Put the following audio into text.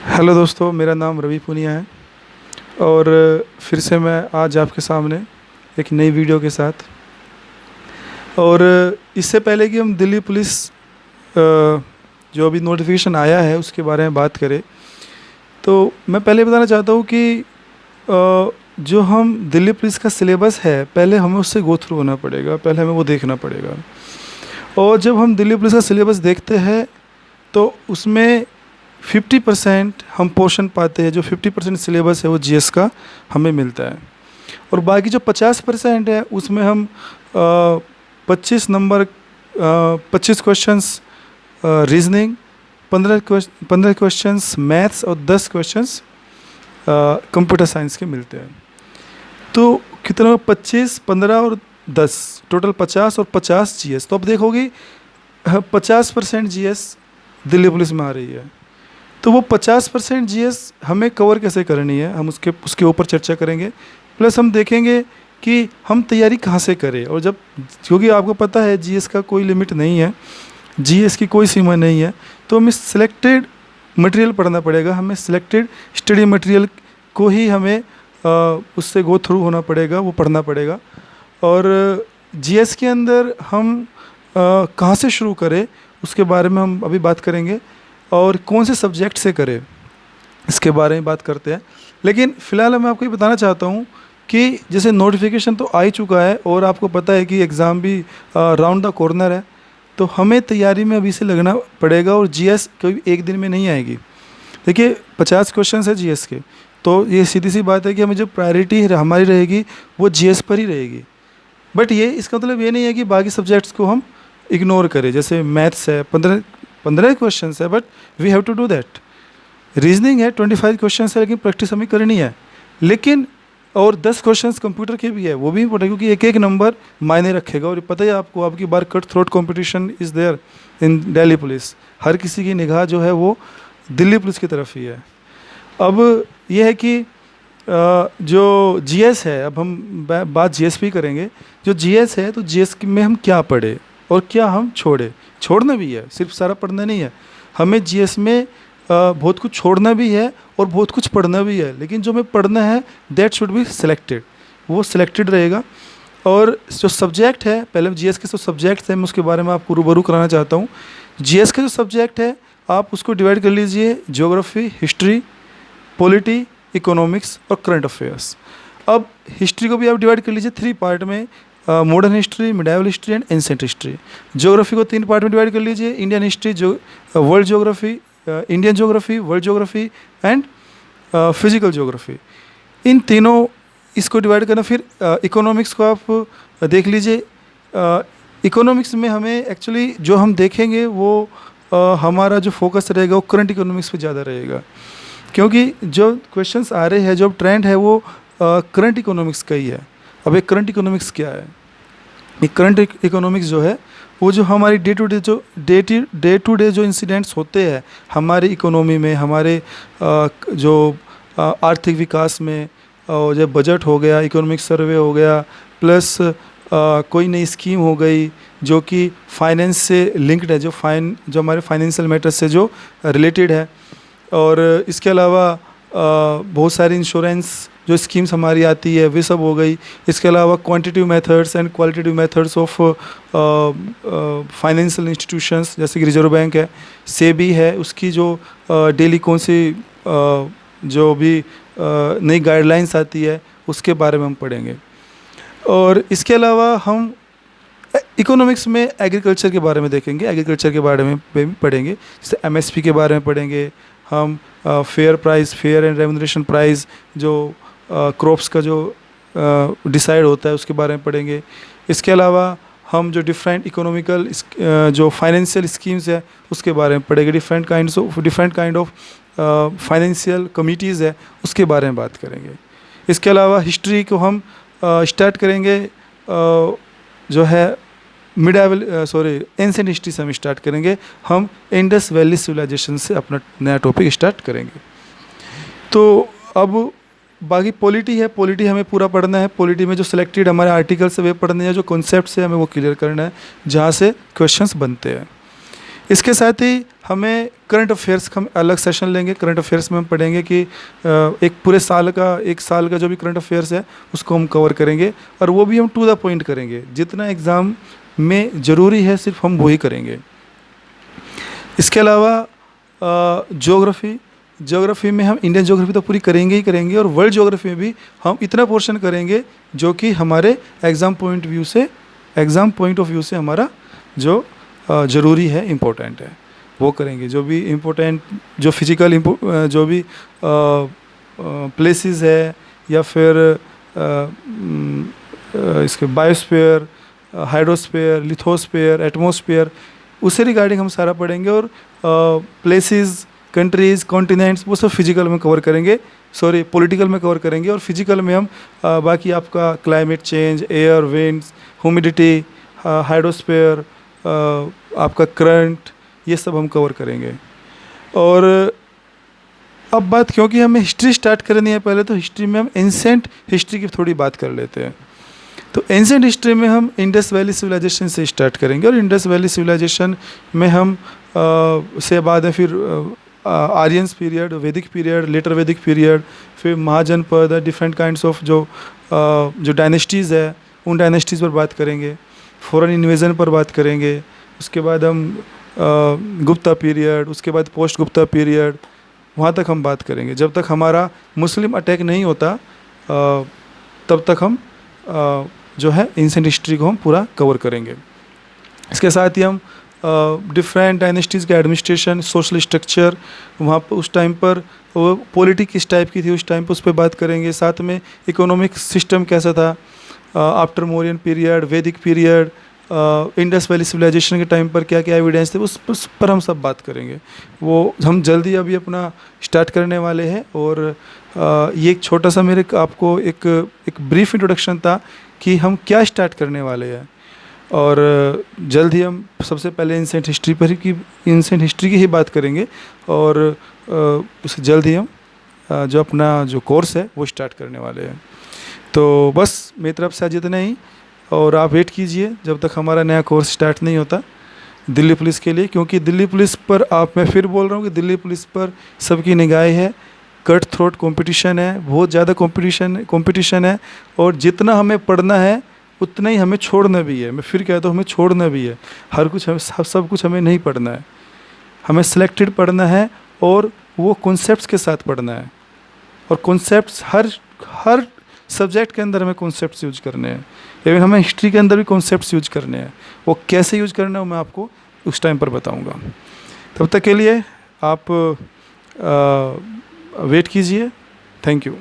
Hello दोस्तों, मेरा नाम रवि पुनिया है। और फिर से मैं आज आपके सामने एक नई वीडियो के साथ। और इससे पहले कि हम दिल्ली पुलिस जो अभी नोटिफिकेशन आया है उसके बारे में बात करें, तो मैं पहले बताना चाहता हूँ कि जो हम दिल्ली पुलिस का सिलेबस है, पहले हमें उससे गो थ्रू होना पड़ेगा, पहले हमें वो देखना पड़ेगा। और जब हम दिल्ली पुलिस का सिलेबस देखते हैं तो उसमें 50% हम पोर्शन पाते हैं। जो 50% सिलेबस है वो जीएस का हमें मिलता है। और बाकी जो 50% है उसमें हम 25 number 25 questions reasoning, 15 questions maths और 10 क्वेश्चंस कंप्यूटर साइंस के मिलते हैं। तो कितना, 25, 15 और 10, टोटल 50 और 50 जीएस। तो अब देखोगे 50% जीएस दिल्ली पुलिस में आ रही है। तो वो 50% जीएस हमें कवर कैसे करनी है, हम उसके उसके ऊपर चर्चा करेंगे। प्लस हम देखेंगे कि हम तैयारी कहाँ से करें। और जब, क्योंकि आपको पता है जीएस का कोई लिमिट नहीं है, जीएस की कोई सीमा नहीं है, तो हमें सिलेक्टेड मटेरियल पढ़ना पड़ेगा, हमें सिलेक्टेड स्टडी मटेरियल को ही हमें उससे गो थ्रू होना पड़ेगा, वो पढ़ना पड़ेगा। और जीएस के अंदर हम कहाँ से शुरू करें उसके बारे में हम अभी बात करेंगे, और कौन से सब्जेक्ट से करें इसके बारे में बात करते हैं। लेकिन फ़िलहाल मैं आपको ये बताना चाहता हूँ कि जैसे नोटिफिकेशन तो आ ही चुका है और आपको पता है कि एग्ज़ाम भी राउंड द कॉर्नर है, तो हमें तैयारी में अभी से लगना पड़ेगा। और जीएस कोई एक दिन में नहीं आएगी। देखिए 50 क्वेश्चन है जीएस के, तो ये सीधी सी बात है कि हमें जो प्रायोरिटी हमारी रहेगी वो जीएस पर ही रहेगी। बट ये इसका मतलब ये नहीं है कि बाकी सब्जेक्ट्स को हम इग्नोर करें। जैसे मैथ्स है, 15 क्वेश्चन है, but we have to do that. Reasoning है, 25 क्वेश्चन है, लेकिन प्रैक्टिस हमें करनी है। लेकिन और 10 क्वेश्चंस कंप्यूटर के भी है, वो भी इम्पोर्टेंट, क्योंकि एक एक नंबर मायने रखेगा। और पता है आपको, आपकी बार cut throat competition is there in Delhi police. हर किसी की निगाह जो है वो दिल्ली पुलिस की तरफ ही है। अब ये है कि जो जीएस है, अब हम बात जीएस पे ही करेंगे। जो जीएस है, तो जीएस में हम क्या पढ़े और क्या हम छोड़े। छोड़ना भी है, सिर्फ सारा पढ़ना नहीं है। हमें जीएस में बहुत कुछ छोड़ना भी है और बहुत कुछ पढ़ना भी है। लेकिन जो हमें पढ़ना है दैट शुड बी सिलेक्टेड, वो सिलेक्टेड रहेगा। और जो सब्जेक्ट है, पहले जीएस के जो सब्जेक्ट हैं मैं उसके बारे में आपको रूबरू कराना चाहता हूँ। जीएस का जो सब्जेक्ट है आप उसको डिवाइड कर लीजिए, ज्योग्राफी, हिस्ट्री, पॉलिटी, इकोनॉमिक्स और करंट अफेयर्स। अब हिस्ट्री को भी आप डिवाइड कर लीजिए 3 पार्ट में, modern history, medieval history and ancient history. Geography को 3 पार्ट में डिवाइड कर लीजिए, इंडियन हिस्ट्री, जो world geography, Indian geography, world geography and physical geography. इन तीनों इसको डिवाइड करना। फिर इकोनॉमिक्स को आप देख लीजिए। इकोनॉमिक्स में हमें एक्चुअली जो हम देखेंगे वो हमारा जो फोकस रहेगा वो करंट इकोनॉमिक्स पे ज़्यादा रहेगा, क्योंकि जो क्वेश्चंस आ रहे हैं, जो ट्रेंड है वो करंट इकोनॉमिक्स का ही है। अब एक करंट इकोनॉमिक्स क्या है? एक करंट इकोनॉमिक्स जो है वो जो हमारी डे टू डे जो इंसिडेंट्स होते हैं हमारी इकोनॉमी में, हमारे जो आर्थिक विकास में, और जब बजट हो गया, इकोनॉमिक सर्वे हो गया, प्लस कोई नई स्कीम हो गई जो कि फाइनेंस से लिंक्ड है, जो हमारे फाइनेंशियल मैटर्स से जो रिलेटेड है। और इसके अलावा बहुत सारी इंश्योरेंस जो स्कीम्स हमारी आती है वे सब हो गई। इसके अलावा quantitative methods and qualitative methods of financial institutions, जैसे कि रिजर्व बैंक है, सेबी है, उसकी जो डेली कौन सी जो भी नई गाइडलाइंस आती है उसके बारे में हम पढ़ेंगे। और इसके अलावा हम इकोनॉमिक्स में एग्रीकल्चर के बारे में देखेंगे, एग्रीकल्चर के बारे में भी पढ़ेंगे। जैसे एमएसपी के बारे में पढ़ेंगे हम, fair price, fair and remuneration price, जो क्रॉप्स का जो डिसाइड होता है उसके बारे में पढ़ेंगे। इसके अलावा हम जो डिफरेंट इकोनॉमिकल जो फाइनेंशियल स्कीम्स है उसके बारे में पढ़ेंगे। Different kind of financial committees है उसके बारे में बात करेंगे। इसके अलावा हिस्ट्री को हम स्टार्ट करेंगे, जो है एंसेंट हिस्ट्री से हम स्टार्ट करेंगे। हम इंडस वैली सिविलाइजेशन से अपना नया टॉपिक स्टार्ट करेंगे। तो अब बाकी पॉलिटी है, पॉलिटी हमें पूरा पढ़ना है। पॉलिटी में जो सिलेक्टेड हमारे आर्टिकल्स है वे पढ़ने हैं, जो कॉन्सेप्ट्स है हमें वो क्लियर करना है जहाँ से क्वेश्चंस बनते हैं। इसके साथ ही हमें करंट अफेयर्स का हम अलग सेशन लेंगे। करंट अफेयर्स में हम पढ़ेंगे कि एक पूरे साल का, एक साल का जो भी करंट अफेयर्स है उसको हम कवर करेंगे, और वो भी हम टू द पॉइंट करेंगे। जितना एग्ज़ाम में ज़रूरी है सिर्फ हम वही करेंगे। इसके अलावा ज्योग्राफी में हम इंडियन ज्योग्राफी तो पूरी करेंगे ही करेंगे, और वर्ल्ड ज्योग्राफी में भी हम इतना पोर्शन करेंगे जो कि हमारे एग्ज़ाम पॉइंट ऑफ व्यू से हमारा जो ज़रूरी है, इम्पोर्टेंट है, वो करेंगे। जो भी इम्पोर्टेंट, जो फिजिकल जो भी प्लेसेस है, या फिर इसके बायोस्फीयर, हाइड्रोस्फीयर, लिथोस्फीयर, एटमॉस्फेयर, उससे रिगार्डिंग हम सारा पढ़ेंगे। और प्लेसेस, कंट्रीज़, कॉन्टिनेंट्स, वो सब फिजिकल में कवर करेंगे, पॉलिटिकल में कवर करेंगे। और फिजिकल में हम बाकी आपका climate change, air, winds, humidity, hydrosphere, आपका करंट, ये सब हम कवर करेंगे। और अब बात, क्योंकि हमें हिस्ट्री स्टार्ट करनी है पहले, तो हिस्ट्री में हम एंसेंट हिस्ट्री की थोड़ी बात कर लेते हैं। तो एंसेंट हिस्ट्री में हम इंडस वैली सिविलाइजेशन से स्टार्ट करेंगे, और इंडस वैली सिविलाइजेशन में हम से बाद में फिर आर्यंस पीरियड, वैदिक पीरियड, लेटर वैदिक पीरियड, फिर महाजनपद, डिफरेंट काइंड्स ऑफ जो डायनेस्टीज़ है उन डायनेस्टीज़ पर बात करेंगे। फॉरेन इन्वेजन पर बात करेंगे। उसके बाद हम गुप्ता पीरियड, उसके बाद पोस्ट गुप्ता पीरियड, वहाँ तक हम बात करेंगे। जब तक हमारा मुस्लिम अटैक नहीं होता तब तक हम जो है एंसेंट हिस्ट्री को हम पूरा कवर करेंगे। इसके साथ ही हम डिफरेंट डायनेस्टीज़ का एडमिनिस्ट्रेशन, सोशल स्ट्रक्चर, वहाँ पर उस टाइम पर वो पॉलिटिक किस टाइप की थी उस टाइम पर, उस पर बात करेंगे। साथ में इकोनॉमिक सिस्टम कैसा था आफ्टर मौर्यन पीरियड, वैदिक पीरियड, इंडस वैली सिविलाइजेशन के टाइम पर क्या क्या एविडेंस थे, उस पर हम सब बात करेंगे। वो हम जल्दी अभी अपना स्टार्ट करने वाले हैं। और ये एक छोटा सा मेरे आपको एक ब्रीफ इंट्रोडक्शन था कि हम क्या स्टार्ट करने वाले हैं। और जल्द ही हम सबसे पहले एंसेंट हिस्ट्री की ही बात करेंगे, और उससे जल्द ही हम जो अपना जो कोर्स है वो स्टार्ट करने वाले हैं। तो बस मेरी तरफ से आज इतना ही, और आप वेट कीजिए जब तक हमारा नया कोर्स स्टार्ट नहीं होता दिल्ली पुलिस के लिए। क्योंकि दिल्ली पुलिस पर मैं फिर बोल रहा हूँ कि दिल्ली पुलिस पर सबकी निगाहें है। कट थ्रोट कंपटीशन है, बहुत ज़्यादा कंपटीशन है, और जितना हमें पढ़ना है उतना ही हमें छोड़ना भी है। मैं फिर कहता हूँ हमें छोड़ना भी है। हर कुछ सब कुछ हमें नहीं पढ़ना है, हमें सिलेक्टेड पढ़ना है, और वो कॉन्सेप्ट्स के साथ पढ़ना है। और कॉन्सेप्ट्स हर सब्जेक्ट के अंदर हमें कॉन्सेप्ट्स यूज करने हैं। इवन हमें हिस्ट्री के अंदर भी कॉन्सेप्ट्स यूज करने हैं। वो कैसे यूज करना है वो मैं आपको उस टाइम पर बताऊंगा। तब तक के लिए आप वेट कीजिए। Thank you.